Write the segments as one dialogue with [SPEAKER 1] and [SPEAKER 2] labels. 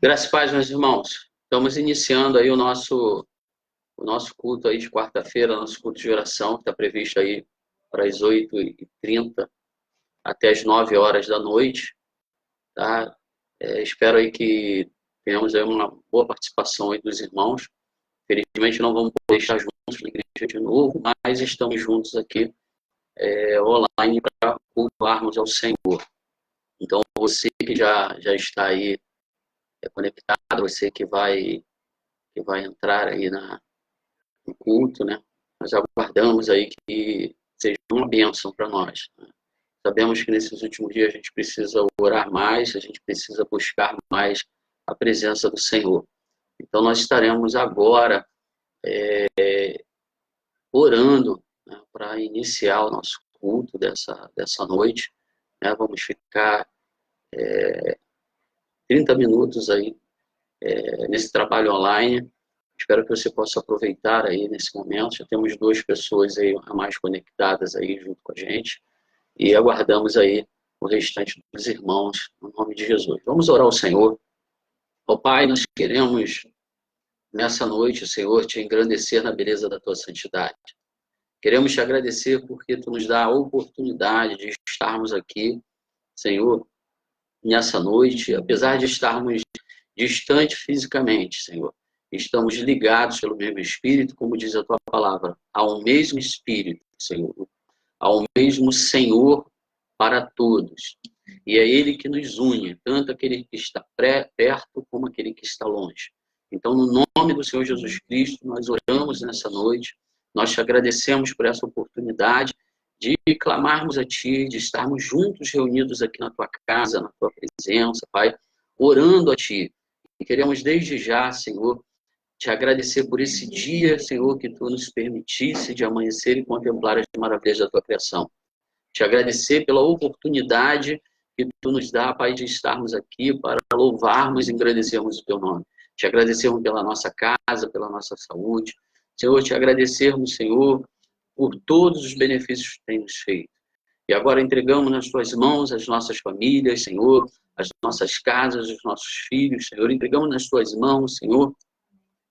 [SPEAKER 1] Graças a Deus, meus irmãos. Estamos iniciando aí o nosso culto aí de quarta-feira, nosso culto de oração, que está previsto aí para as 8h30 até as 9 horas da noite, tá? Espero aí que tenhamos aí uma boa participação aí dos irmãos. Felizmente não vamos poder estar juntos na igreja de novo, mas estamos juntos aqui online para cultuarmos ao Senhor. Então, você que já está aí conectado, você que vai entrar aí no culto, né? Nós aguardamos aí que seja uma bênção para nós, né? Sabemos que nesses últimos dias a gente precisa orar mais, a gente precisa buscar mais a presença do Senhor. Então nós estaremos agora orando, né, para iniciar o nosso culto dessa noite, né? Vamos ficar 30 minutos aí nesse trabalho online. Espero que você possa aproveitar aí nesse momento. Já temos 2 pessoas aí a mais conectadas aí junto com a gente. E aguardamos aí o restante dos irmãos, no nome de Jesus. Vamos orar ao Senhor. Ó Pai, nós queremos, nessa noite, Senhor, te engrandecer na beleza da tua santidade. Queremos te agradecer porque tu nos dá a oportunidade de estarmos aqui, Senhor, nessa noite, apesar de estarmos distantes fisicamente, Senhor. Estamos ligados pelo mesmo Espírito, como diz a tua palavra, ao mesmo Espírito, Senhor, ao mesmo Senhor para todos. E é Ele que nos une, tanto aquele que está perto como aquele que está longe. Então, no nome do Senhor Jesus Cristo, nós oramos nessa noite, nós te agradecemos por essa oportunidade de clamarmos a Ti, de estarmos juntos, reunidos aqui na Tua casa, na Tua presença, Pai, orando a Ti. E queremos desde já, Senhor, te agradecer por esse dia, Senhor, que Tu nos permitisse de amanhecer e contemplar as maravilhas da Tua criação. Te agradecer pela oportunidade que tu nos dá, Pai, de estarmos aqui para louvarmos e engrandecermos o teu nome. Te agradecermos pela nossa casa, pela nossa saúde. Senhor, te agradecermos, Senhor, por todos os benefícios que tem nos feito. E agora entregamos nas tuas mãos as nossas famílias, Senhor, as nossas casas, os nossos filhos, Senhor. Entregamos nas tuas mãos, Senhor,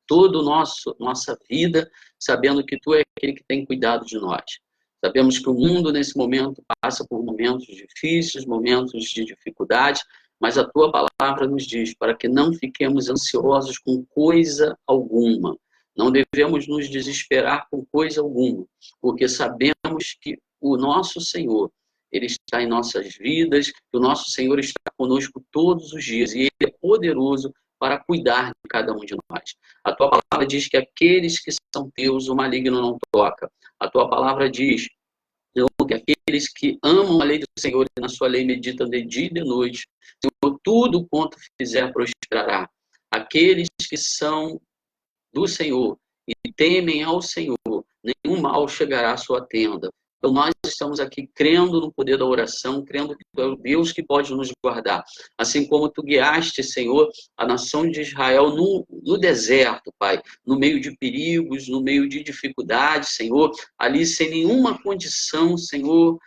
[SPEAKER 1] toda nossa vida, sabendo que tu é aquele que tem cuidado de nós. Sabemos que o mundo, nesse momento, passa por momentos difíceis, momentos de dificuldade, mas a tua palavra nos diz para que não fiquemos ansiosos com coisa alguma. Não devemos nos desesperar com coisa alguma, porque sabemos que o nosso Senhor, Ele está em nossas vidas, que o nosso Senhor está conosco todos os dias, e Ele é poderoso para cuidar de cada um de nós. A tua palavra diz que aqueles que são teus, o maligno não toca. A tua palavra diz que aqueles que amam a lei do Senhor e na sua lei meditam de dia e de noite, Senhor, tudo quanto fizer prosperará. Aqueles que são do Senhor e temem ao Senhor, nenhum mal chegará à sua tenda. Então nós estamos aqui crendo no poder da oração, crendo que tu é o Deus que pode nos guardar. Assim como tu guiaste, Senhor, a nação de Israel no deserto, Pai, no meio de perigos, no meio de dificuldades, Senhor, ali sem nenhuma condição, Senhor,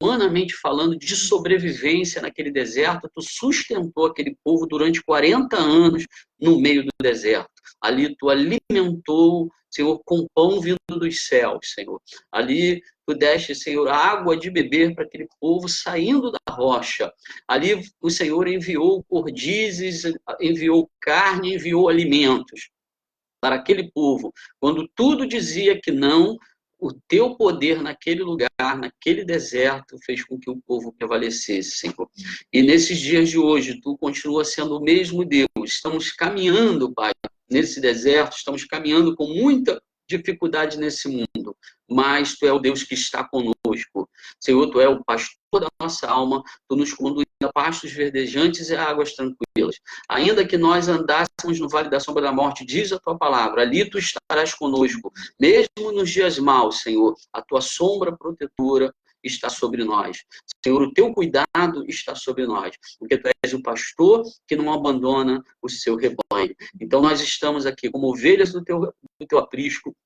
[SPEAKER 1] humanamente falando, de sobrevivência naquele deserto, tu sustentou aquele povo durante 40 anos no meio do deserto. Ali tu alimentou, Senhor, com pão vindo dos céus, Senhor. Ali tu deste, Senhor, água de beber para aquele povo saindo da rocha. Ali o Senhor enviou cordizes, enviou carne, enviou alimentos para aquele povo. Quando tudo dizia que não, o teu poder naquele lugar, naquele deserto, fez com que o povo prevalecesse, Senhor. E nesses dias de hoje, tu continua sendo o mesmo Deus. Estamos caminhando, Pai, nesse deserto, estamos caminhando com muita dificuldade nesse mundo, mas tu é o Deus que está conosco. Senhor, tu é o pastor da nossa alma, tu nos conduz a pastos verdejantes e a águas tranquilas. Ainda que nós andássemos no vale da sombra da morte, diz a tua palavra, ali tu estarás conosco, mesmo nos dias maus, Senhor, a tua sombra protetora está sobre nós. Senhor, o teu cuidado está sobre nós, porque tu és o pastor que não abandona o seu rebanho. Então nós estamos aqui como ovelhas do teu aprisco,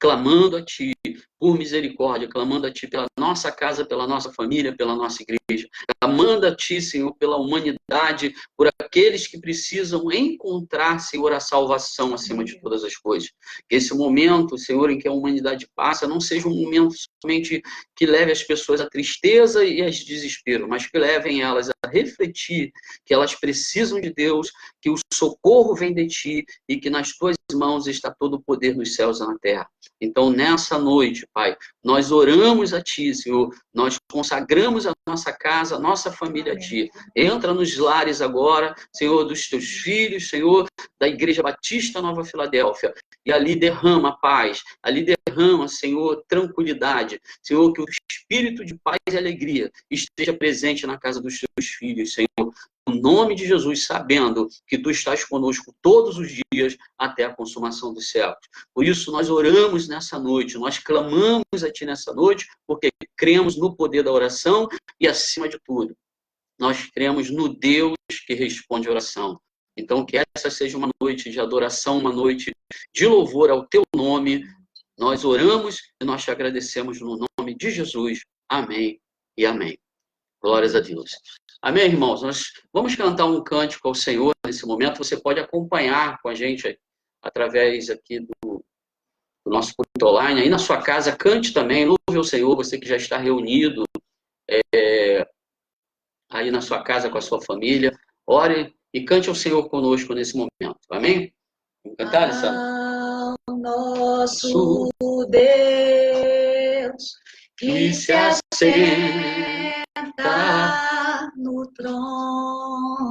[SPEAKER 1] clamando a Ti por misericórdia, clamando a Ti pela nossa casa, pela nossa família, pela nossa igreja, clamando a Ti, Senhor, pela humanidade, por aqueles que precisam encontrar, Senhor, a salvação acima de todas as coisas. Que esse momento, Senhor, em que a humanidade passa, não seja um momento somente que leve as pessoas à tristeza e ao desespero, mas que levem elas a refletir que elas precisam de Deus, que o socorro vem de Ti e que nas Tuas mãos está todo o poder nos céus e na terra. Então, nessa noite, Pai, nós oramos a Ti, Senhor, nós consagramos a nossa casa, a nossa família a Ti. Entra nos lares agora, Senhor, dos Teus filhos, Senhor, da Igreja Batista Nova Filadélfia, e ali derrama paz, ali derrama, Senhor, tranquilidade, Senhor, que o espírito de paz e alegria esteja presente na casa dos Teus filhos, Senhor, no nome de Jesus, sabendo que Tu estás conosco todos os dias até a consumação dos séculos. Por isso, nós oramos nessa noite, nós clamamos a Ti nessa noite, porque cremos no poder da oração e, acima de tudo, nós cremos no Deus que responde a oração. Então, que essa seja uma noite de adoração, uma noite de louvor ao Teu nome. Nós oramos e nós Te agradecemos no nome de Jesus. Amém e amém. Glórias a Deus. Amém, irmãos? Nós vamos cantar um cântico ao Senhor nesse momento. Você pode acompanhar com a gente através aqui do nosso culto online. Aí na sua casa, cante também, louve ao Senhor, você que já está reunido aí na sua casa com a sua família. Ore e cante ao Senhor conosco nesse momento. Amém? Vamos cantar, Alessandra?
[SPEAKER 2] Nosso Deus, que se assenta no trono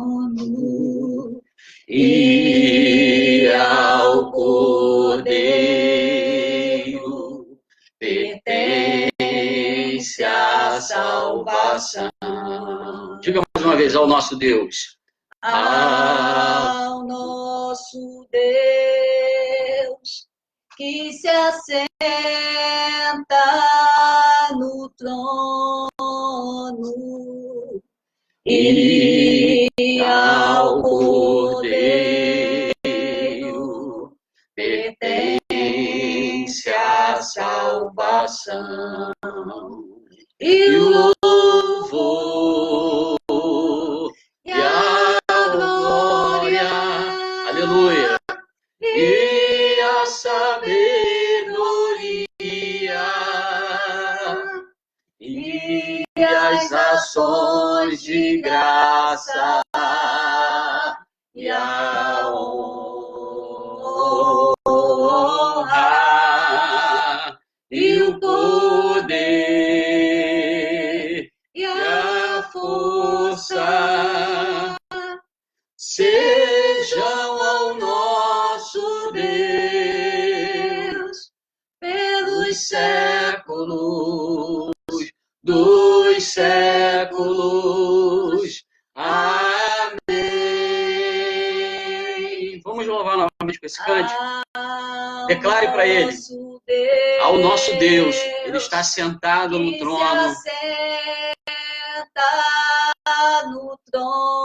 [SPEAKER 2] e ao Cordeiro pertence a salvação.
[SPEAKER 1] Diga mais uma vez, ao nosso Deus.
[SPEAKER 2] Ao nosso Deus, que se assenta no trono e ao Cordeiro pertence a salvação e o louvor e a glória,
[SPEAKER 1] aleluia,
[SPEAKER 2] e a sabedoria e as ações de graça e a honra e o poder e a força sejam ao nosso Deus pelos séculos dos séculos. Amém.
[SPEAKER 1] Vamos louvar novamente com esse cântico. Declare para ele, ao nosso Deus, Ele está sentado no trono.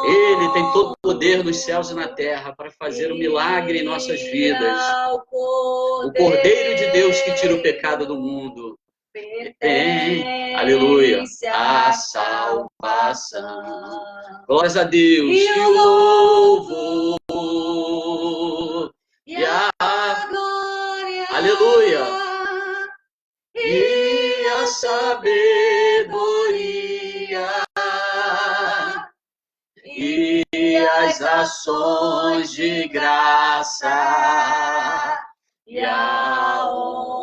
[SPEAKER 1] Ele tem todo o poder nos céus e na terra para fazer um milagre em nossas vidas. O Cordeiro de Deus que tira o pecado do mundo. Tem, aleluia, a salvação. Glórias a Deus.
[SPEAKER 2] E o louvor
[SPEAKER 1] e a
[SPEAKER 2] glória,
[SPEAKER 1] aleluia,
[SPEAKER 2] e a sabedoria e as ações de graça e a honra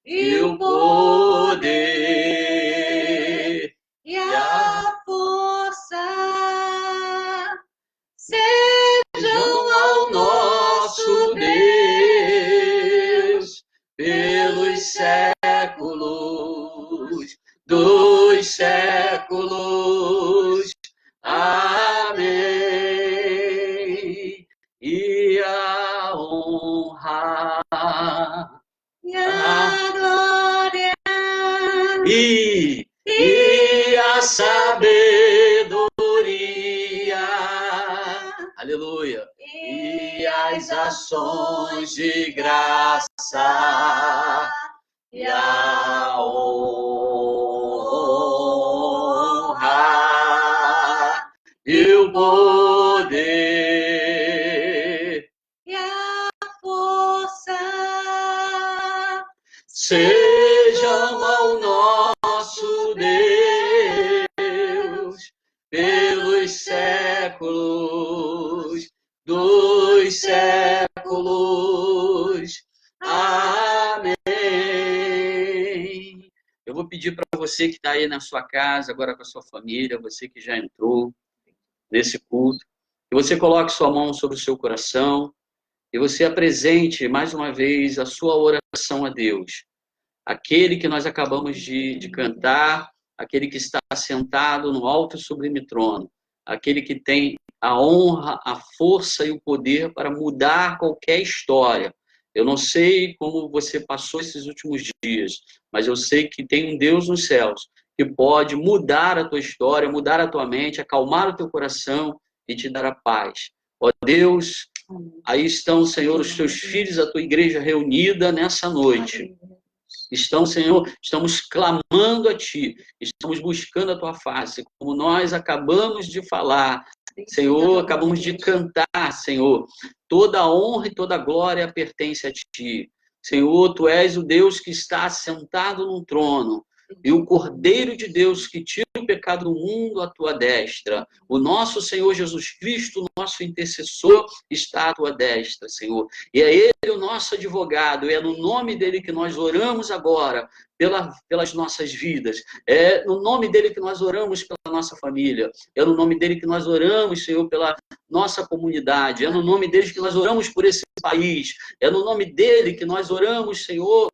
[SPEAKER 2] e o poder e a força sejam ao nosso Deus pelos séculos dos séculos. Amém. E a honra e a glória
[SPEAKER 1] e
[SPEAKER 2] a sabedoria,
[SPEAKER 1] aleluia,
[SPEAKER 2] e as ações de graça e a honra e o poder e a força sejam ao nosso Deus pelos séculos dos séculos. Amém. Eu vou pedir para você que está aí na sua casa, agora com a sua família, você que já entrou nesse culto, que você coloque sua mão sobre o seu coração e você apresente mais uma vez a sua oração a Deus. Aquele que nós acabamos de cantar, aquele que está sentado no alto e sublime trono, aquele que tem a honra, a força e o poder para mudar qualquer história. Eu não sei como você passou esses últimos dias, mas eu sei que tem um Deus nos céus que pode mudar a tua história, mudar a tua mente, acalmar o teu coração e te dar a paz. Ó Deus, aí estão, Senhor, os teus filhos, a tua igreja reunida nessa noite. Senhor, estamos clamando a Ti, estamos buscando a Tua face, como nós acabamos de falar, Senhor, acabamos de cantar, Senhor, toda a honra e toda a glória pertence a Ti. Senhor, Tu és o Deus que está sentado num trono, e o Cordeiro de Deus que tira o pecado do mundo à Tua destra. O nosso Senhor Jesus Cristo, nosso intercessor, está à Tua destra, Senhor. E é Ele o nosso advogado, é no nome dEle que nós oramos agora, pelas nossas vidas. É no nome dEle que nós oramos pela nossa família. É no nome dEle que nós oramos, Senhor, pela nossa comunidade. É no nome dEle que nós oramos por esse país. É no nome dEle que nós oramos, Senhor,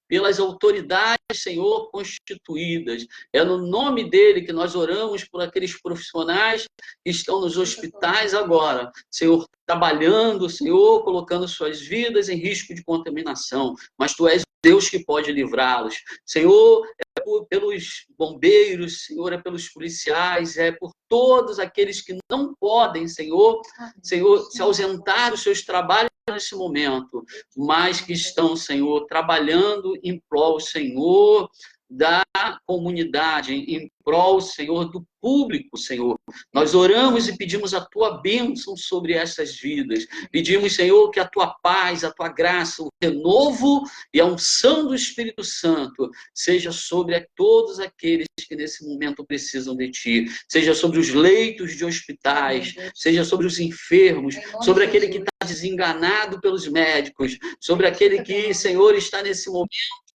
[SPEAKER 2] pelas autoridades, Senhor, constituídas. É no nome dEle que nós oramos por aqueles profissionais que estão nos hospitais agora, Senhor, trabalhando, Senhor, colocando suas vidas em risco de contaminação. Mas Tu és o Deus que pode livrá-los. Senhor, é pelos bombeiros, Senhor, é pelos policiais, é por todos aqueles que não podem, Senhor, se ausentar dos seus trabalhos nesse momento, mas que estão, Senhor, trabalhando em prol, Senhor, da comunidade, em prol, Senhor, do público, Senhor. Nós oramos e pedimos a Tua bênção sobre essas vidas. Pedimos, Senhor, que a Tua paz, a Tua graça, o renovo e a unção do Espírito Santo seja sobre todos aqueles que nesse momento precisam de Ti. Seja sobre os leitos de hospitais, seja sobre os enfermos, sobre aquele que está desenganado pelos médicos, sobre aquele que, Senhor, está nesse momento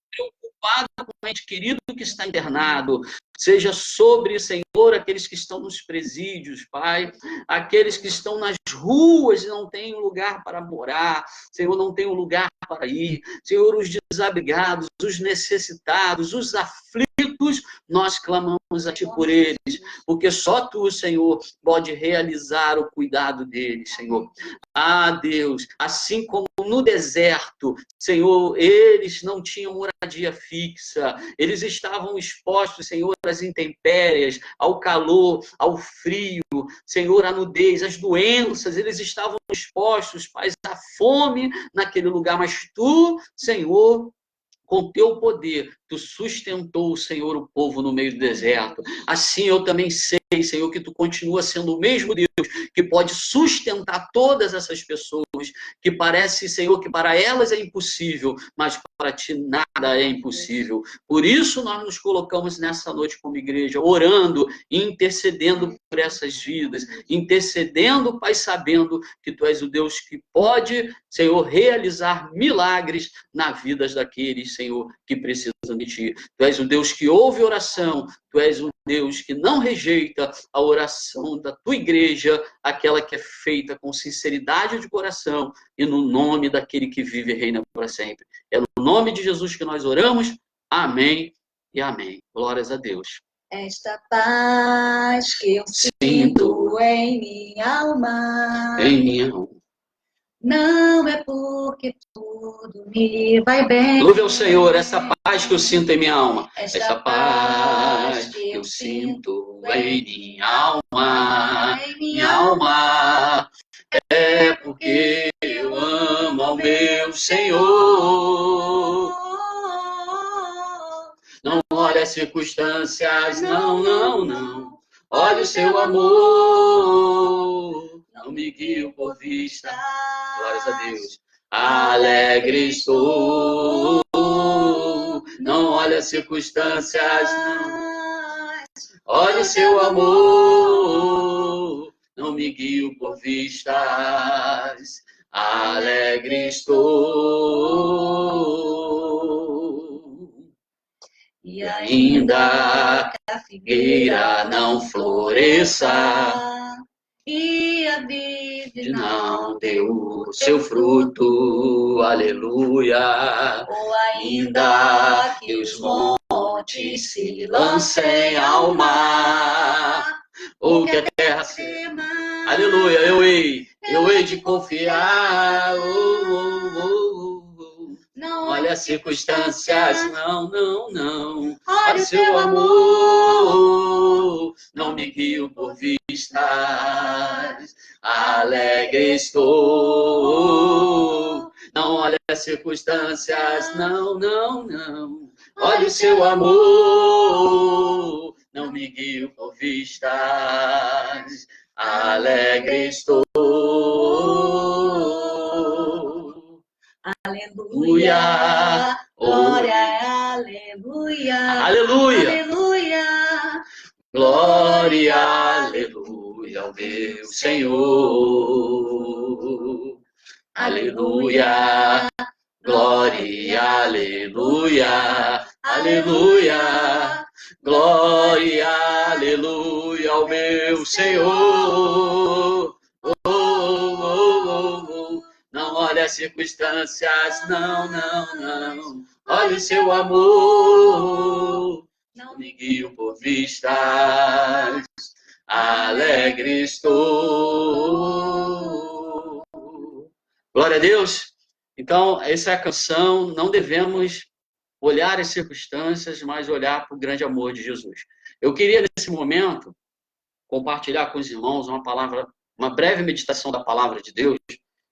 [SPEAKER 2] preocupado com o ente querido que está internado, seja sobre, Senhor, aqueles que estão nos presídios, Pai, aqueles que estão nas ruas e não têm um lugar para morar, Senhor, não tem um lugar para ir, Senhor, os desabrigados, os necessitados, os aflitos, nós clamamos a Ti por eles, porque só Tu, Senhor, pode realizar o cuidado deles, Senhor. Ah, Deus, assim como no deserto, Senhor, eles não tinham moradia fixa, eles estavam expostos, Senhor, às intempéries, ao calor, ao frio, Senhor, à nudez, às doenças, eles estavam expostos, Pai, à fome naquele lugar, mas Tu, Senhor, com Teu poder, Tu sustentou, Senhor, o povo no meio do deserto. Assim eu também sei, Senhor, que Tu continua sendo o mesmo Deus que pode sustentar todas essas pessoas, que parece, Senhor, que para elas é impossível, mas para Ti nada é impossível. Por isso nós nos colocamos nessa noite como igreja, orando e intercedendo por essas vidas, intercedendo, Pai, sabendo que Tu és o Deus que pode, Senhor, realizar milagres na vida daqueles, Senhor, que precisam de Ti. Tu és o Deus que ouve oração, Tu és um Deus que não rejeita a oração da Tua igreja, aquela que é feita com sinceridade de coração e no nome daquele que vive e reina para sempre. É no nome de Jesus que nós oramos. Amém e amém. Glórias a Deus.
[SPEAKER 3] Esta paz que eu sinto em minha alma, não é porque tudo me vai bem.
[SPEAKER 1] Louve ao Senhor, essa paz que eu sinto em minha alma. Essa paz que eu sinto em minha alma, é porque
[SPEAKER 2] Senhor. Não olha as circunstâncias, não, não, não. Olha o seu amor. Não me guio por vista. Glórias a Deus. Alegre estou. Não olha as circunstâncias, não. Olha o seu amor. Não me guio por vistas. Alegre estou. E ainda que a figueira não floresça
[SPEAKER 3] e a vide
[SPEAKER 2] não deu seu fruto, aleluia.
[SPEAKER 3] ou
[SPEAKER 2] Ainda que os montes se lancem ao mar, ou que a terra se... Aleluia, eu hei de confiar. Não olha as circunstâncias, não, não, não. Olha o seu amor, não me guio por vistas. Alegre estou. Não olha as circunstâncias, não, não, não. Olha o seu amor, não me guio por vistas. Alegre estou.
[SPEAKER 3] Aleluia, glória, aleluia,
[SPEAKER 2] aleluia,
[SPEAKER 3] aleluia,
[SPEAKER 2] glória, aleluia ao meu Senhor. Aleluia, glória, aleluia, aleluia, glória, aleluia ao meu Senhor. Não olha as circunstâncias, não, não, não. Olha o seu amor, não me guio por vistas. Alegre estou. Glória a Deus. Então, essa é a canção. Não devemos olhar as circunstâncias, mas olhar para o grande amor de Jesus. Eu queria, nesse momento, compartilhar com os irmãos uma breve meditação da palavra de Deus,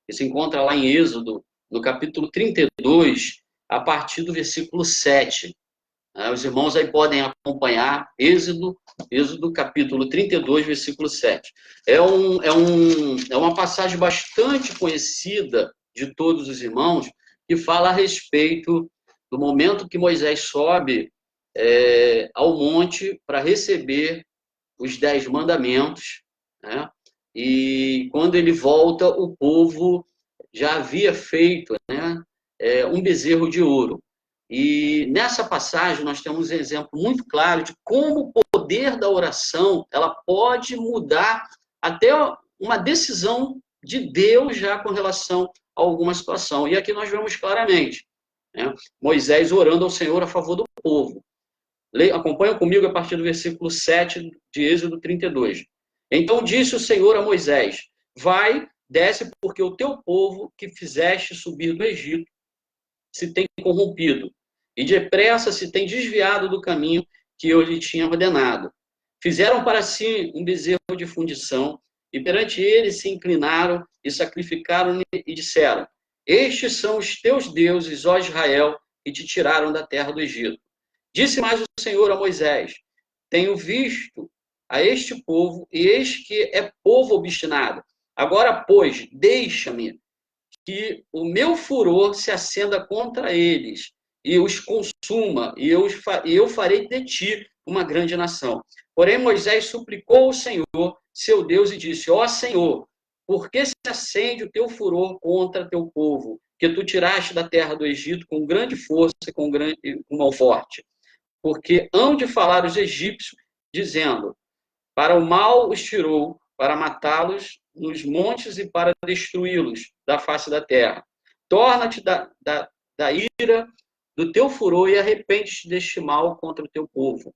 [SPEAKER 2] que se encontra lá em Êxodo, no capítulo 32, a partir do versículo 7. Os irmãos aí podem acompanhar Êxodo capítulo 32, versículo 7. É uma passagem bastante conhecida de todos os irmãos, que fala a respeito do momento que Moisés sobe ao monte para receber os 10 mandamentos, né? E quando ele volta, o povo já havia feito, né, um bezerro de ouro. E nessa passagem nós temos um exemplo muito claro de como o poder da oração ela pode mudar até uma decisão de Deus já com relação a alguma situação. E aqui nós vemos claramente, né, Moisés orando ao Senhor a favor do povo. Acompanha comigo a partir do versículo 7 de Êxodo 32. Então disse o Senhor a Moisés: vai, desce, porque o teu povo que fizeste subir do Egito se tem corrompido, e depressa se tem desviado do caminho que eu lhe tinha ordenado. Fizeram para si um bezerro de fundição, e perante ele se inclinaram e sacrificaram e disseram: estes são os teus deuses, ó Israel, que te tiraram da terra do Egito. Disse mais o Senhor a Moisés: tenho visto a este povo, e eis que é povo obstinado. Agora, pois, deixa-me que o meu furor se acenda contra eles, e os consuma, e eu farei de ti uma grande nação. Porém, Moisés suplicou ao Senhor, seu Deus, e disse: ó Senhor, por que se acende o teu furor contra teu povo, que tu tiraste da terra do Egito com grande força e com mão forte? Porque hão de falar os egípcios, dizendo: para o mal os tirou, para matá-los nos montes e para destruí-los da face da terra. Torna-te da ira do teu furor e arrepende-te deste mal contra o teu povo.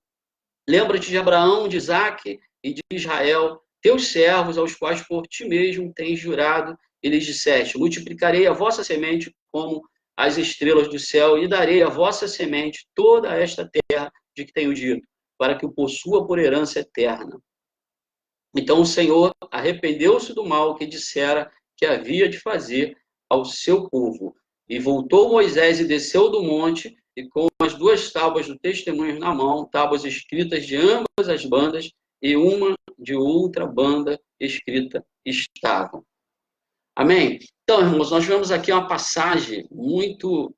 [SPEAKER 2] Lembra-te de Abraão, de Isaque e de Israel, teus servos, aos quais por ti mesmo tens jurado, e lhes disseste: multiplicarei a vossa semente como as estrelas do céu, e darei à vossa semente toda esta terra de que tenho dito, para que o possua por herança eterna. Então o Senhor arrependeu-se do mal que dissera que havia de fazer ao seu povo. E voltou Moisés e desceu do monte, e com as 2 tábuas do testemunho na mão, tábuas escritas de ambas as bandas, e uma de outra banda escrita estavam. Amém? Então, irmãos, nós vemos aqui uma passagem muito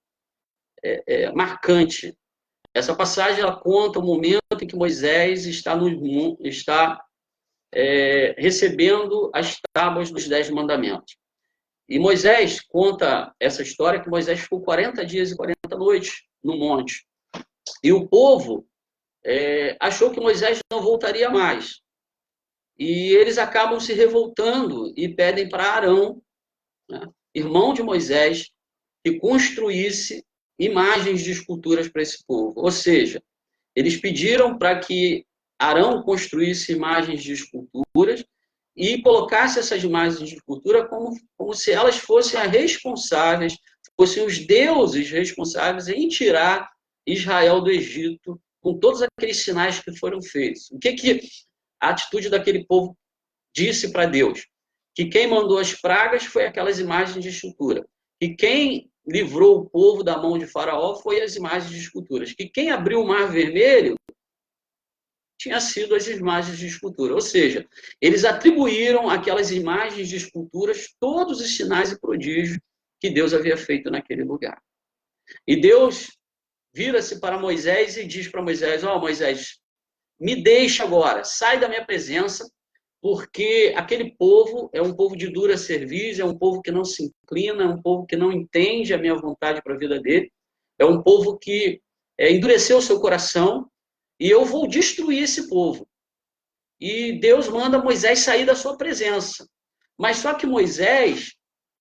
[SPEAKER 2] marcante. Essa passagem ela conta o momento em que Moisés está recebendo as tábuas dos 10 mandamentos. E Moisés conta essa história que Moisés ficou 40 dias e 40 noites no monte. E o povo achou que Moisés não voltaria mais. E eles acabam se revoltando e pedem para Arão, né, irmão de Moisés, que construísse imagens de esculturas para esse povo. Ou seja, eles pediram para que Arão construísse imagens de esculturas e colocasse essas imagens de escultura como se elas fossem as responsáveis, fossem os deuses responsáveis em tirar Israel do Egito com todos aqueles sinais que foram feitos. O que a atitude daquele povo disse para Deus? Que quem mandou as pragas foi aquelas imagens de escultura. E quem livrou o povo da mão de Faraó foi as imagens de esculturas. Que quem abriu o Mar Vermelho tinha sido as imagens de escultura. Ou seja, eles atribuíram àquelas imagens de esculturas todos os sinais e prodígios que Deus havia feito naquele lugar. E Deus vira-se para Moisés e diz para Moisés: Moisés, me deixa agora, sai da minha presença, porque aquele povo é um povo de dura cerviz, é um povo que não se inclina, é um povo que não entende a minha vontade para a vida dele, é um povo que endureceu o seu coração, e eu vou destruir esse povo. E Deus manda Moisés sair da sua presença. Mas só que Moisés,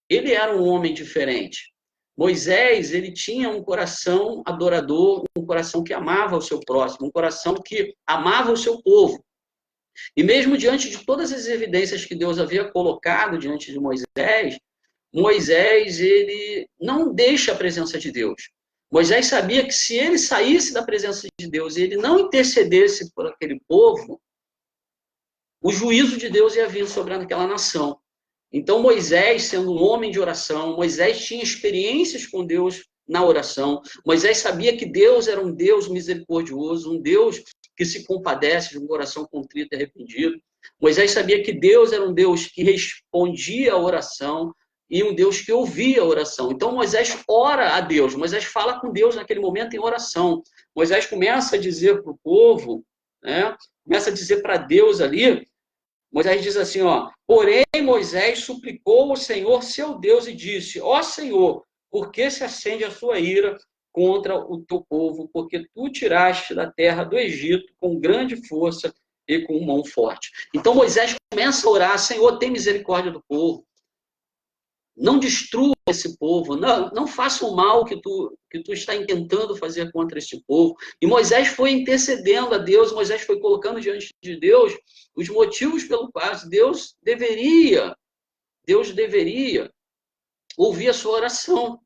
[SPEAKER 2] ele era um homem diferente. Moisés, ele tinha um coração adorador, um coração que amava o seu próximo, um coração que amava o seu povo. E mesmo diante de todas as evidências que Deus havia colocado diante de Moisés, Moisés, ele não deixa a presença de Deus. Moisés sabia que se ele saísse da presença de Deus e ele não intercedesse por aquele povo, o juízo de Deus ia vir sobre aquela nação. Então Moisés, sendo um homem de oração, Moisés tinha experiências com Deus na oração. Moisés sabia que Deus era um Deus misericordioso, um Deus que se compadece de um coração contrito e arrependido. Moisés sabia que Deus era um Deus que respondia à oração e um Deus que ouvia a oração. Então Moisés ora a Deus, Moisés fala com Deus naquele momento em oração. Moisés começa a dizer para o povo, né, começa a dizer para Deus ali, Moisés diz assim, porém Moisés suplicou ao Senhor seu Deus e disse, Senhor, por que se acende a sua ira contra o teu povo? Porque tu tiraste da terra do Egito com grande força e com mão forte. Então Moisés começa a orar, Senhor, tem misericórdia do povo. Não destrua esse povo, não faça o mal que tu está intentando fazer contra esse povo. E Moisés foi intercedendo a Deus, Moisés foi colocando diante de Deus os motivos pelos quais Deus deveria ouvir a sua oração.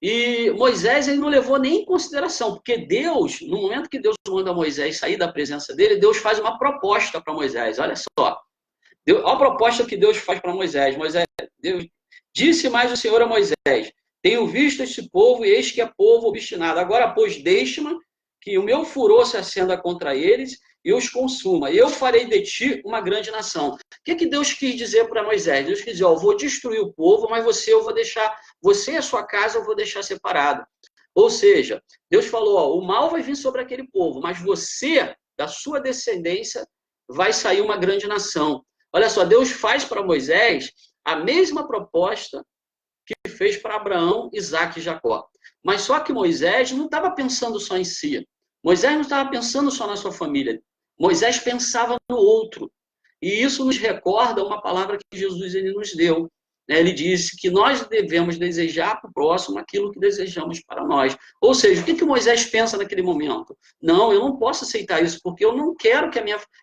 [SPEAKER 2] E Moisés ele não levou nem em consideração, porque Deus, no momento que Deus manda Moisés sair da presença dele, Deus faz uma proposta para Moisés. Olha só, olha a proposta que Deus faz para Moisés. Deus disse mais o Senhor a Moisés, tenho visto este povo e eis que é povo obstinado. Agora, pois, deixe-me que o meu furor se acenda contra eles e os consuma. Eu farei de ti uma grande nação. O que Deus quis dizer para Moisés? Deus quis dizer, eu vou destruir o povo, mas eu vou deixar, você e a sua casa eu vou deixar separado. Ou seja, Deus falou, o mal vai vir sobre aquele povo, mas você, da sua descendência, vai sair uma grande nação. Olha só, Deus faz para Moisés a mesma proposta que fez para Abraão, Isaac e Jacó. Mas só que Moisés não estava pensando só em si. Moisés não estava pensando só na sua família. Moisés pensava no outro. E isso nos recorda uma palavra que Jesus ele nos deu. Ele disse que nós devemos desejar para o próximo aquilo que desejamos para nós. Ou seja, o que Moisés pensa naquele momento? Não, eu não posso aceitar isso, porque eu não quero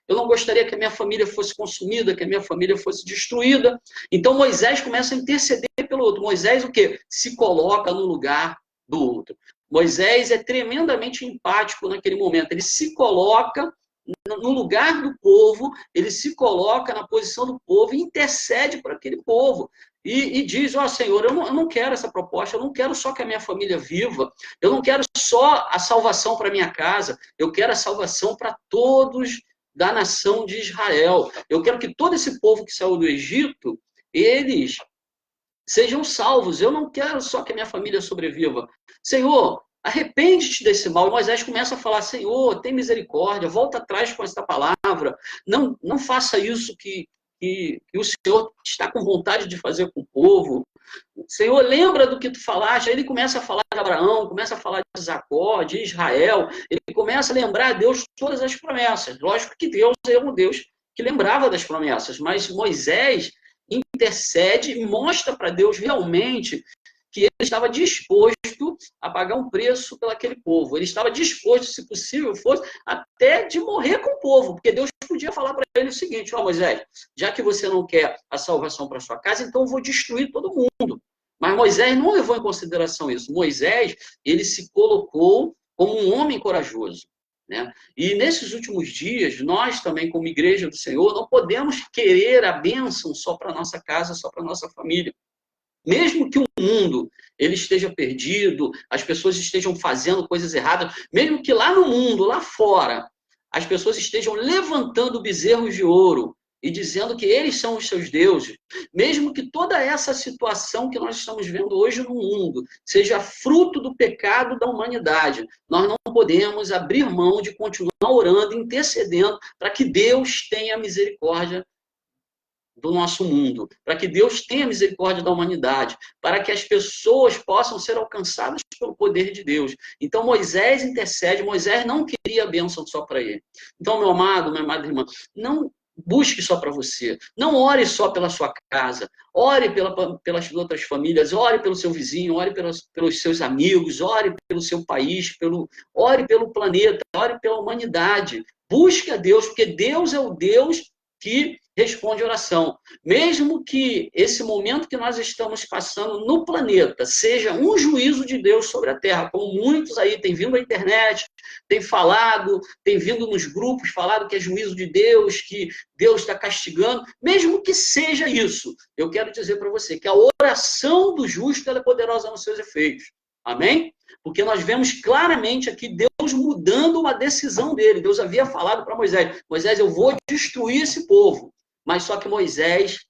[SPEAKER 2] eu não gostaria que a minha família fosse consumida, que a minha família fosse destruída. Então Moisés começa a interceder pelo outro. Moisés o quê? Se coloca no lugar do outro. Moisés é tremendamente empático naquele momento. Ele se coloca no lugar do povo, ele se coloca na posição do povo e intercede por aquele povo. e diz, ó Senhor, eu não quero essa proposta, eu não quero só que a minha família viva, eu não quero só a salvação para minha casa, eu quero a salvação para todos da nação de Israel. Eu quero que todo esse povo que saiu do Egito, eles sejam salvos. Eu não quero só que a minha família sobreviva. Senhor, arrepende-te desse mal. E Moisés começa a falar, Senhor, tem misericórdia, volta atrás com esta palavra. Não faça isso que o Senhor está com vontade de fazer com o povo. Senhor, lembra do que tu falaste. Aí ele começa a falar de Abraão, começa a falar de Jacó, de Israel. Ele começa a lembrar a Deus todas as promessas. Lógico que Deus é um Deus que lembrava das promessas, mas Moisés intercede e mostra para Deus realmente que ele estava disposto a pagar um preço pelo aquele povo. Ele estava disposto, se possível fosse, até de morrer com o povo, porque Deus podia falar para ele o seguinte, ó Moisés, já que você não quer a salvação para sua casa, então eu vou destruir todo mundo. Mas Moisés não levou em consideração isso. Moisés, ele se colocou como um homem corajoso. Né? E nesses últimos dias, nós também, como igreja do Senhor, não podemos querer a bênção só para a nossa casa, só para a nossa família. Mesmo que o mundo ele esteja perdido, as pessoas estejam fazendo coisas erradas, mesmo que lá no mundo, lá fora, as pessoas estejam levantando bezerros de ouro e dizendo que eles são os seus deuses, mesmo que toda essa situação que nós estamos vendo hoje no mundo seja fruto do pecado da humanidade, nós não podemos abrir mão de continuar orando, intercedendo para que Deus tenha misericórdia do nosso mundo, para que Deus tenha misericórdia da humanidade, para que as pessoas possam ser alcançadas pelo poder de Deus. Então Moisés intercede, Moisés não queria a bênção só para ele. Então, meu amado, minha amada irmã, não busque só para você, não ore só pela sua casa, ore pelas outras famílias, ore pelo seu vizinho, ore pelos seus amigos, ore pelo seu país, ore pelo planeta, ore pela humanidade. Busque a Deus, porque Deus é o Deus que responde oração. Mesmo que esse momento que nós estamos passando no planeta seja um juízo de Deus sobre a Terra, como muitos aí têm vindo à internet, têm falado, têm vindo nos grupos, falado que é juízo de Deus, que Deus está castigando, mesmo que seja isso, eu quero dizer para você que a oração do justo ela é poderosa nos seus efeitos. Amém? Porque nós vemos claramente aqui Deus mudando uma decisão dele. Deus havia falado para Moisés, Moisés, eu vou destruir esse povo. Mas só que Moisés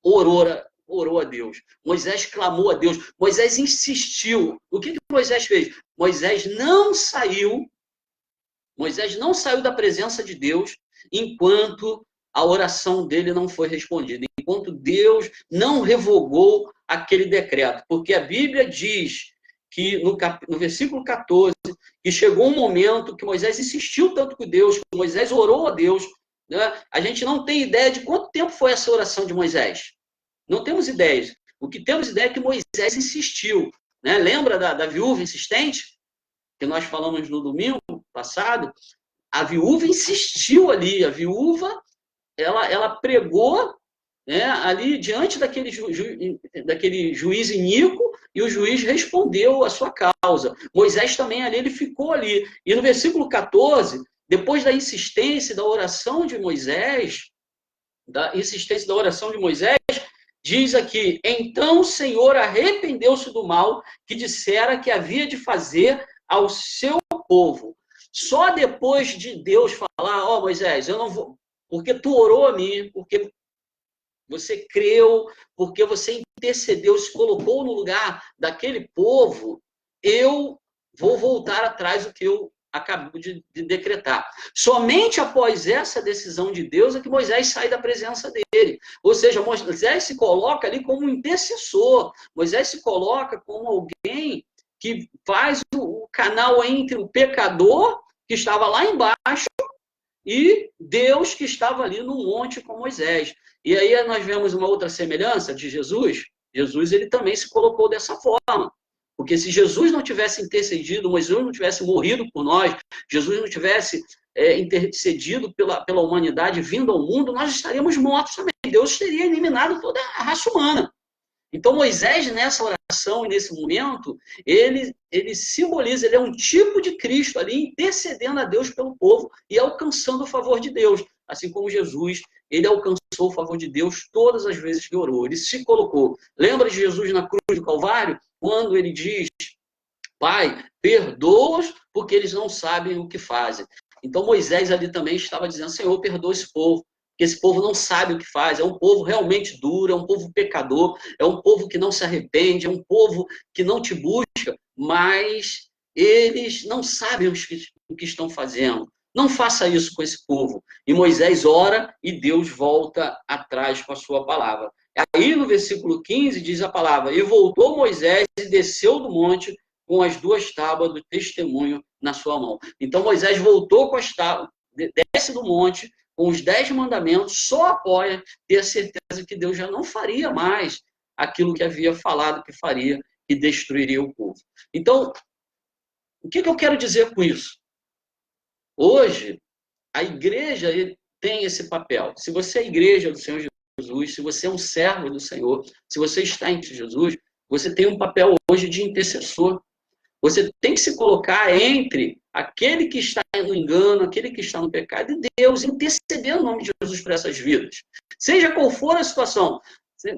[SPEAKER 2] orou a Deus. Moisés clamou a Deus. Moisés insistiu. O que Moisés fez? Moisés não saiu da presença de Deus enquanto a oração dele não foi respondida. Enquanto Deus não revogou aquele decreto. Porque a Bíblia diz que no versículo 14, que chegou um momento que Moisés insistiu tanto com Deus, que Moisés orou a Deus, né? A gente não tem ideia de quanto tempo foi essa oração de Moisés. Não temos ideia. O que temos ideia é que Moisés insistiu. Né? Lembra da viúva insistente? Que nós falamos no domingo passado? A viúva insistiu ali. A viúva, ela pregou, né, ali diante daquele juiz iníquo, e o juiz respondeu a sua causa. Moisés também ali, ele ficou ali. E no versículo 14, depois da insistência da oração de Moisés, diz aqui, então o Senhor arrependeu-se do mal que dissera que havia de fazer ao seu povo. Só depois de Deus falar, ó Moisés, eu não vou, porque tu orou a mim, porque você creu, porque você intercedeu, se colocou no lugar daquele povo, eu vou voltar atrás do que eu acabo de decretar. Somente após essa decisão de Deus é que Moisés sai da presença dele. Ou seja, Moisés se coloca ali como um intercessor. Moisés se coloca como alguém que faz o canal entre o pecador, que estava lá embaixo, e Deus que estava ali no monte com Moisés. E aí nós vemos uma outra semelhança de Jesus. Jesus ele também se colocou dessa forma. Porque se Jesus não tivesse intercedido, Jesus não tivesse morrido por nós, Jesus não tivesse intercedido pela humanidade vindo ao mundo, nós estaríamos mortos também. Deus teria eliminado toda a raça humana. Então Moisés, nessa oração e nesse momento, ele simboliza, ele é um tipo de Cristo ali, intercedendo a Deus pelo povo e alcançando o favor de Deus. assim como Jesus, ele alcançou o favor de Deus todas as vezes que orou. Ele se colocou. Lembra de Jesus na cruz do Calvário? Quando ele diz, Pai, perdoa-os porque eles não sabem o que fazem. Então Moisés ali também estava dizendo, Senhor, perdoa esse povo, porque esse povo não sabe o que faz, é um povo realmente duro, é um povo pecador, é um povo que não se arrepende, é um povo que não te busca, mas eles não sabem o que estão fazendo. Não faça isso com esse povo. E Moisés ora e Deus volta atrás com a sua palavra. Aí no versículo 15 diz a palavra, e voltou Moisés e desceu do monte com as 2 tábuas do testemunho na sua mão. Então Moisés voltou com as tábuas, desce do monte, com os 10 mandamentos, só apoia ter a certeza que Deus já não faria mais aquilo que havia falado que faria e destruiria o povo. Então, o que eu quero dizer com isso? Hoje, a igreja tem esse papel. Se você é a igreja do Senhor Jesus, se você é um servo do Senhor, se você está em Jesus, você tem um papel hoje de intercessor. Você tem que se colocar entre aquele que está no engano, aquele que está no pecado, e Deus, interceder no nome de Jesus para essas vidas. Seja qual for a situação,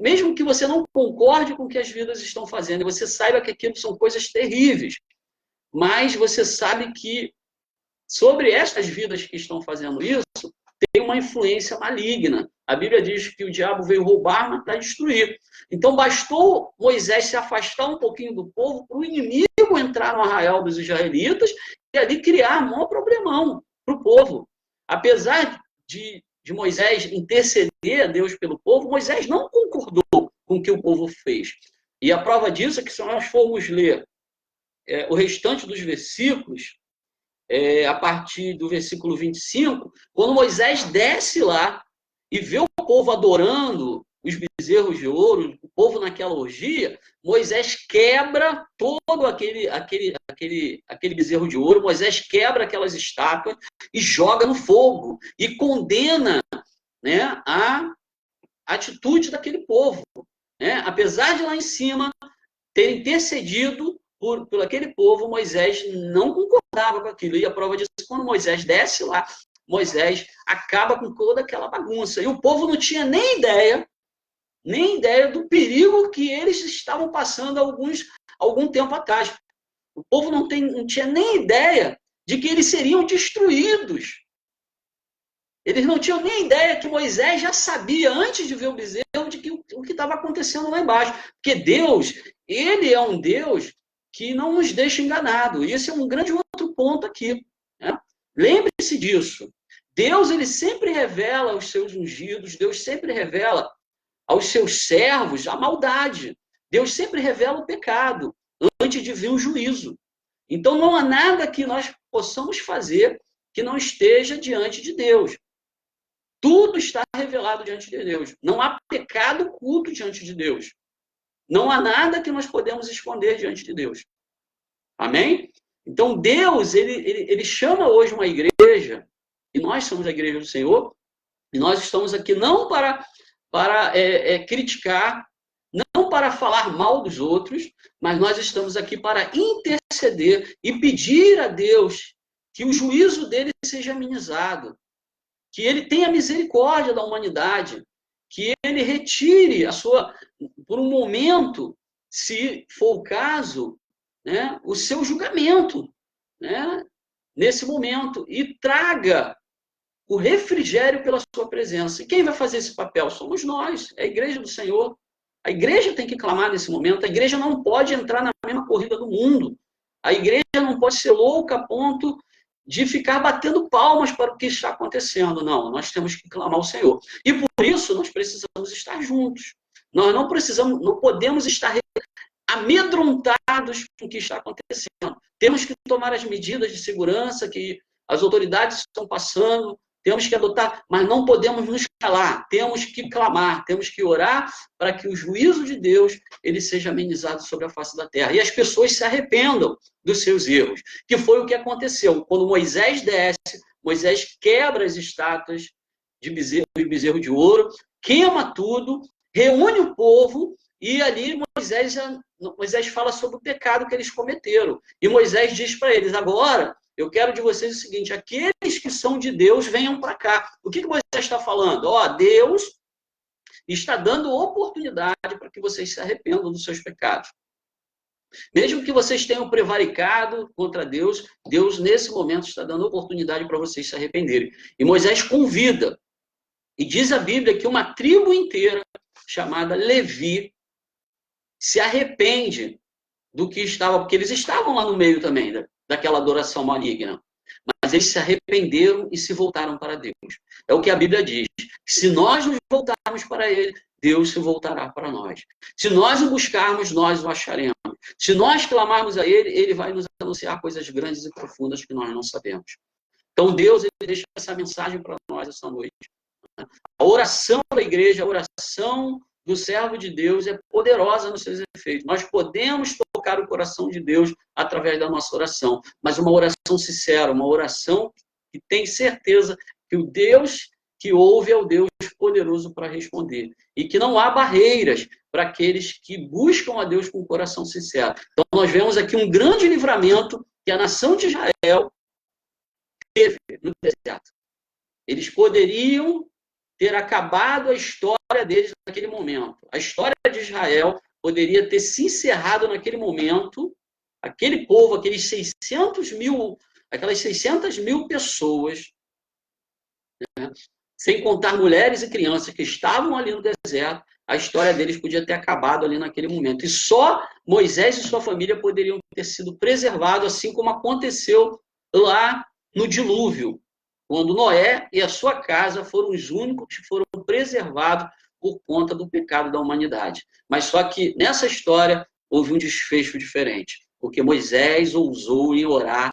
[SPEAKER 2] mesmo que você não concorde com o que as vidas estão fazendo, você saiba que aquilo são coisas terríveis, mas você sabe que sobre estas vidas que estão fazendo isso, tem uma influência maligna. A Bíblia diz que o diabo veio roubar, matar e destruir. Então, bastou Moisés se afastar um pouquinho do povo para o inimigo entrar no arraial dos israelitas e ali criar um maior problemão para o povo. Apesar de Moisés interceder a Deus pelo povo, Moisés não concordou com o que o povo fez. E a prova disso é que se nós formos ler o restante dos versículos, a partir do versículo 25, quando Moisés desce lá e vê o povo adorando os bezerros de ouro, o povo naquela orgia, Moisés quebra todo aquele bezerro de ouro, Moisés quebra aquelas estátuas e joga no fogo e condena, né, a atitude daquele povo. Né? Apesar de lá em cima ter intercedido por aquele povo, Moisés não concordava com aquilo. E a prova disso, quando Moisés desce lá, Moisés acaba com toda aquela bagunça. E o povo não tinha nem ideia do perigo que eles estavam passando algum tempo atrás. O povo não tinha nem ideia de que eles seriam destruídos. Eles não tinham nem ideia que Moisés já sabia, antes de ver o bezerro, de que o que estava acontecendo lá embaixo. Porque Deus, ele é um Deus que não nos deixa enganado. E esse é um grande outro ponto aqui. Né? Lembre-se disso. Deus, ele sempre revela aos seus ungidos, Deus sempre revela aos seus servos a maldade. Deus sempre revela o pecado antes de vir o juízo. Então, não há nada que nós possamos fazer que não esteja diante de Deus. Tudo está revelado diante de Deus. Não há pecado oculto diante de Deus. Não há nada que nós podemos esconder diante de Deus. Amém? Então, Deus, ele chama hoje uma igreja, e nós somos a igreja do Senhor, e nós estamos aqui não para criticar, não para falar mal dos outros, mas nós estamos aqui para interceder e pedir a Deus que o juízo dele seja amenizado, que ele tenha misericórdia da humanidade, que ele retire por um momento, se for o caso, né, o seu julgamento, né, nesse momento, e traga o refrigério pela sua presença. E quem vai fazer esse papel? Somos nós, é a igreja do Senhor. A igreja tem que clamar nesse momento, a igreja não pode entrar na mesma corrida do mundo. A igreja não pode ser louca a ponto de ficar batendo palmas para o que está acontecendo. Não, nós temos que clamar ao Senhor. E por isso nós precisamos estar juntos. Nós não podemos estar amedrontados com o que está acontecendo. Temos que tomar as medidas de segurança que as autoridades estão passando, temos que adotar, mas não podemos nos calar, temos que clamar, temos que orar para que o juízo de Deus ele seja amenizado sobre a face da terra. E as pessoas se arrependam dos seus erros, que foi o que aconteceu. Quando Moisés desce, Moisés quebra as estátuas de bezerro de ouro, queima tudo, reúne o povo, e ali Moisés fala sobre o pecado que eles cometeram. E Moisés diz para eles, agora eu quero de vocês o seguinte, aqueles que são de Deus, venham para cá. O que Moisés está falando? Ó, Deus está dando oportunidade para que vocês se arrependam dos seus pecados. Mesmo que vocês tenham prevaricado contra Deus, Deus, nesse momento, está dando oportunidade para vocês se arrependerem. E Moisés convida, e diz a Bíblia que uma tribo inteira, chamada Levi, se arrepende do que estava, porque eles estavam lá no meio também daquela adoração maligna. Mas eles se arrependeram e se voltaram para Deus. É o que a Bíblia diz. Se nós nos voltarmos para Ele, Deus se voltará para nós. Se nós o buscarmos, nós o acharemos. Se nós clamarmos a Ele, Ele vai nos anunciar coisas grandes e profundas que nós não sabemos. Então Deus, Ele deixa essa mensagem para nós essa noite. A oração da igreja, a oração do servo de Deus é poderosa nos seus efeitos. Nós podemos tocar o coração de Deus através da nossa oração, mas uma oração sincera, uma oração que tem certeza que o Deus que ouve é o Deus poderoso para responder. E que não há barreiras para aqueles que buscam a Deus com o coração sincero. Então nós vemos aqui um grande livramento que a nação de Israel teve no deserto. Eles poderiam ter acabado a história deles naquele momento. A história de Israel poderia ter se encerrado naquele momento. Aquele povo, aquelas 600 mil pessoas, né, sem contar mulheres e crianças que estavam ali no deserto, a história deles podia ter acabado ali naquele momento. E só Moisés e sua família poderiam ter sido preservados, assim como aconteceu lá no dilúvio, quando Noé e a sua casa foram os únicos que foram preservados por conta do pecado da humanidade. Mas só que nessa história houve um desfecho diferente, porque Moisés ousou em orar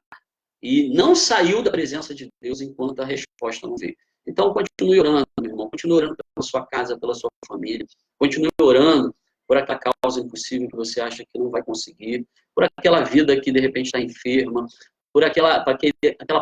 [SPEAKER 2] e não saiu da presença de Deus enquanto a resposta não veio. Então continue orando, meu irmão, continue orando pela sua casa, pela sua família, continue orando por aquela causa impossível que você acha que não vai conseguir, por aquela vida que de repente está enferma, por aquela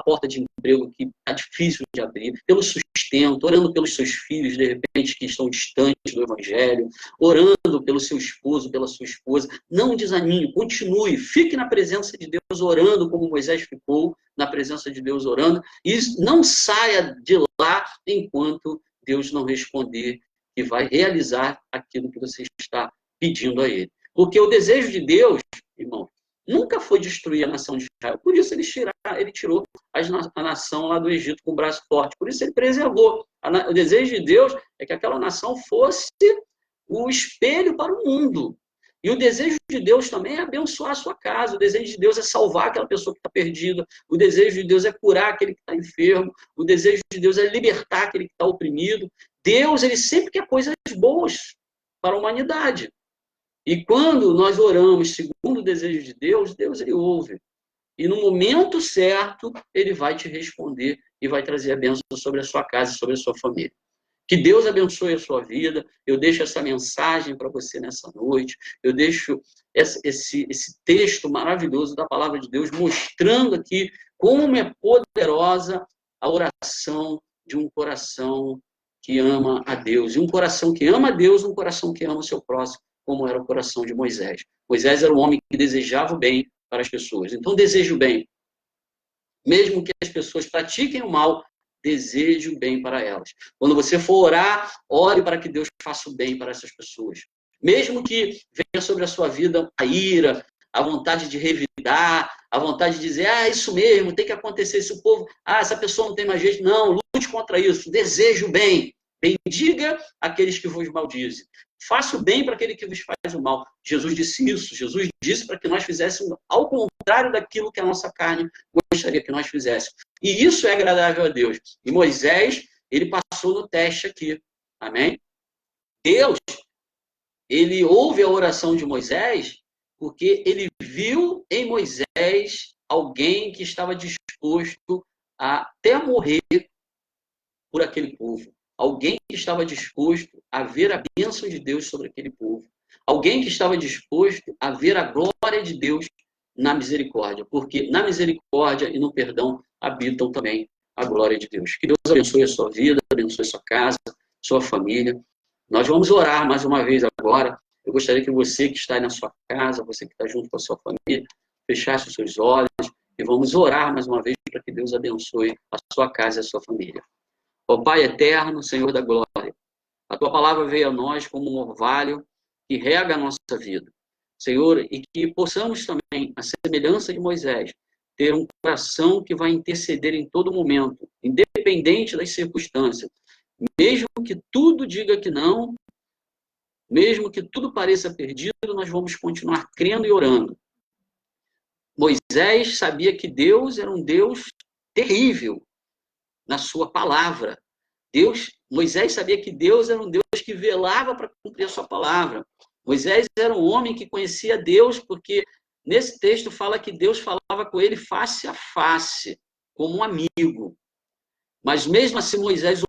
[SPEAKER 2] porta de emprego que está difícil de abrir, pelo sustento, orando pelos seus filhos, de repente, que estão distantes do Evangelho, orando pelo seu esposo, pela sua esposa. Não desanime, continue, fique na presença de Deus orando, como Moisés ficou na presença de Deus orando, e não saia de lá enquanto Deus não responder e vai realizar aquilo que você está pedindo a Ele. Porque o desejo de Deus, irmão, nunca foi destruir a nação de Israel. Por isso ele tirou a nação lá do Egito com o braço forte. Por isso ele preservou. O desejo de Deus é que aquela nação fosse o espelho para o mundo. E o desejo de Deus também é abençoar a sua casa. O desejo de Deus é salvar aquela pessoa que está perdida. O desejo de Deus é curar aquele que está enfermo. O desejo de Deus é libertar aquele que está oprimido. Deus, ele sempre quer coisas boas para a humanidade. E quando nós oramos segundo o desejo de Deus, Deus ele ouve. E no momento certo, ele vai te responder e vai trazer a bênção sobre a sua casa e sobre a sua família. Que Deus abençoe a sua vida. Eu deixo essa mensagem para você nessa noite. Eu deixo esse texto maravilhoso da palavra de Deus, mostrando aqui como é poderosa a oração de um coração que ama a Deus. E um coração que ama a Deus, um coração que ama o seu próximo, como era o coração de Moisés. Moisés era um homem que desejava o bem para as pessoas. Então, deseje o bem. Mesmo que as pessoas pratiquem o mal, deseje o bem para elas. Quando você for orar, ore para que Deus faça o bem para essas pessoas. Mesmo que venha sobre a sua vida a ira, a vontade de revidar, a vontade de dizer, isso mesmo, tem que acontecer, esse povo, essa pessoa não tem mais jeito. Não, lute contra isso, deseje o bem. Bendiga aqueles que vos maldizem. Faça o bem para aquele que vos faz o mal. Jesus disse isso. Jesus disse para que nós fizéssemos ao contrário daquilo que a nossa carne gostaria que nós fizéssemos. E isso é agradável a Deus. E Moisés, ele passou no teste aqui. Amém? Deus, ele ouve a oração de Moisés porque ele viu em Moisés alguém que estava disposto a até morrer por aquele povo. Alguém que estava disposto a ver a bênção de Deus sobre aquele povo. Alguém que estava disposto a ver a glória de Deus na misericórdia. Porque na misericórdia e no perdão habitam também a glória de Deus. Que Deus abençoe a sua vida, abençoe a sua casa, sua família. Nós vamos orar mais uma vez agora. Eu gostaria que você que está aí na sua casa, você que está junto com a sua família, fechasse os seus olhos e vamos orar mais uma vez para que Deus abençoe a sua casa e a sua família. Ó Pai eterno, Senhor da glória, a tua palavra veio a nós como um orvalho que rega a nossa vida. Senhor, e que possamos também, a semelhança de Moisés, ter um coração que vai interceder em todo momento, independente das circunstâncias. Mesmo que tudo diga que não, mesmo que tudo pareça perdido, nós vamos continuar crendo e orando. Moisés sabia que Deus era um Deus terrível na sua palavra. Moisés sabia que Deus era um Deus que velava para cumprir a sua palavra. Moisés era um homem que conhecia Deus, porque nesse texto fala que Deus falava com ele face a face, como um amigo. Mas mesmo assim Moisés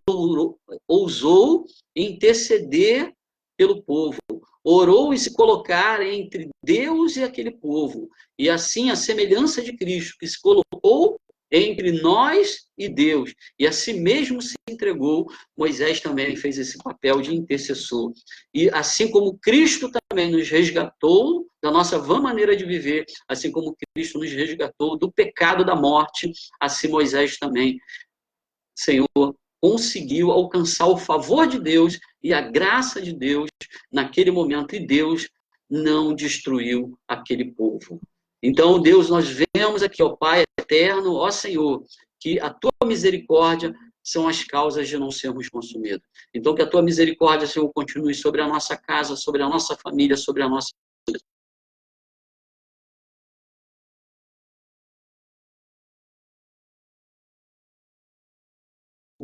[SPEAKER 2] ousou interceder pelo povo, orou em se colocar entre Deus e aquele povo. E assim a semelhança de Cristo, que se colocou entre nós e Deus, e a si mesmo se entregou, Moisés também fez esse papel de intercessor. E assim como Cristo também nos resgatou da nossa vã maneira de viver, assim como Cristo nos resgatou do pecado da morte, assim Moisés também, Senhor, conseguiu alcançar o favor de Deus e a graça de Deus naquele momento, e Deus não destruiu aquele povo. Então, Deus, nós vemos aqui, ó Pai eterno, ó Senhor, que a tua misericórdia são as causas de não sermos consumidos. Então, que a tua misericórdia, Senhor, continue sobre a nossa casa, sobre a nossa família, sobre a nossa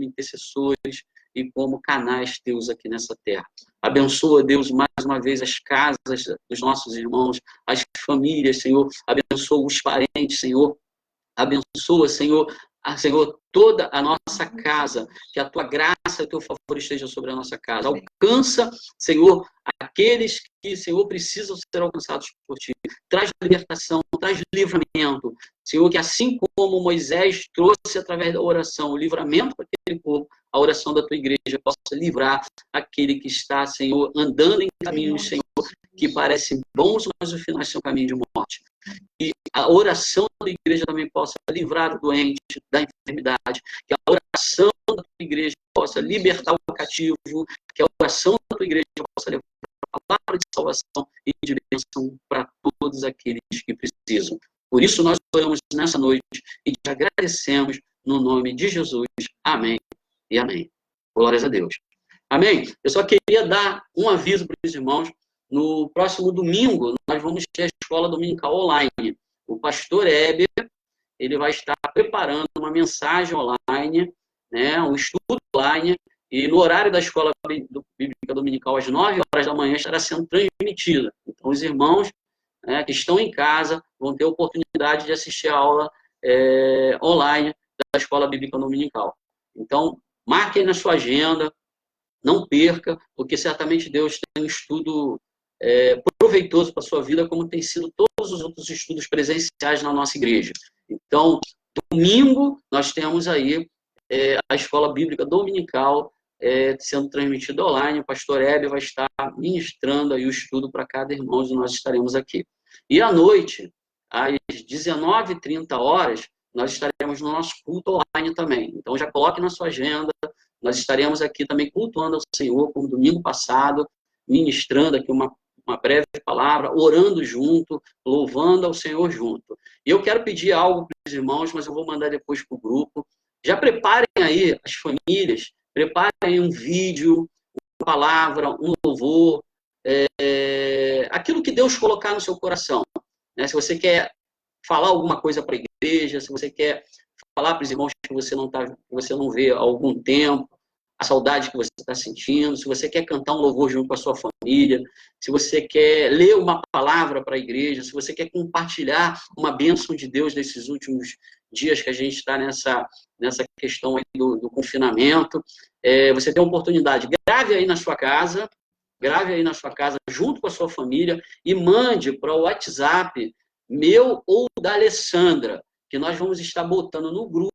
[SPEAKER 2] intercessores e como canais teus aqui nessa terra. Abençoa, Deus, mais uma vez as casas dos nossos irmãos, as famílias, Senhor. Abençoa os parentes, Senhor. Abençoa, Senhor, toda a nossa casa, que a tua graça e o teu favor esteja sobre a nossa casa. Alcança, Senhor, aqueles que, Senhor, precisam ser alcançados por ti. Traz libertação, traz livramento. Senhor, que assim como Moisés trouxe através da oração o livramento para aquele povo, a oração da tua igreja possa livrar aquele que está, Senhor, andando em caminhos, Senhor, que parecem bons, mas o final é um caminho de morte. E a oração da igreja também possa livrar o doente da enfermidade, que a oração da tua igreja possa libertar o cativo, que a oração da tua igreja possa levar a palavra de salvação e de bênção para todos aqueles que precisam. Por isso nós oramos nessa noite e te agradecemos no nome de Jesus. Amém e amém. Glórias a Deus. Amém? Eu só queria dar um aviso para os irmãos. No próximo domingo, nós vamos ter a escola dominical online. O pastor Heber, ele vai estar preparando uma mensagem online, né, um estudo online, e no horário da escola bíblica dominical, às 9 horas da manhã, estará sendo transmitida. Então, os irmãos, né, que estão em casa vão ter a oportunidade de assistir a aula online da escola bíblica dominical. Então, marque aí na sua agenda, não perca, porque certamente Deus tem um estudo proveitoso para a sua vida, como tem sido todos os outros estudos presenciais na nossa igreja. Então, domingo, nós temos aí a escola bíblica dominical sendo transmitida online. O pastor Hebe vai estar ministrando aí o estudo para cada irmão, e nós estaremos aqui. E à noite, às 19h30, nós estaremos no nosso culto online também. Então, já coloque na sua agenda, nós estaremos aqui também cultuando ao Senhor, como domingo passado, ministrando aqui uma breve palavra, orando junto, louvando ao Senhor junto. E eu quero pedir algo para os irmãos, mas eu vou mandar depois para o grupo. Já preparem aí as famílias, preparem um vídeo, uma palavra, um louvor, aquilo que Deus colocar no seu coração. Né? Se você quer falar alguma coisa para a igreja, se você quer falar para os irmãos que você não vê há algum tempo, a saudade que você está sentindo, se você quer cantar um louvor junto com a sua família, se você quer ler uma palavra para a igreja, se você quer compartilhar uma bênção de Deus nesses últimos dias que a gente está nessa questão aí do confinamento, você tem uma oportunidade. Grave aí na sua casa, junto com a sua família, e mande para o WhatsApp meu ou da Alessandra, que nós vamos estar botando no grupo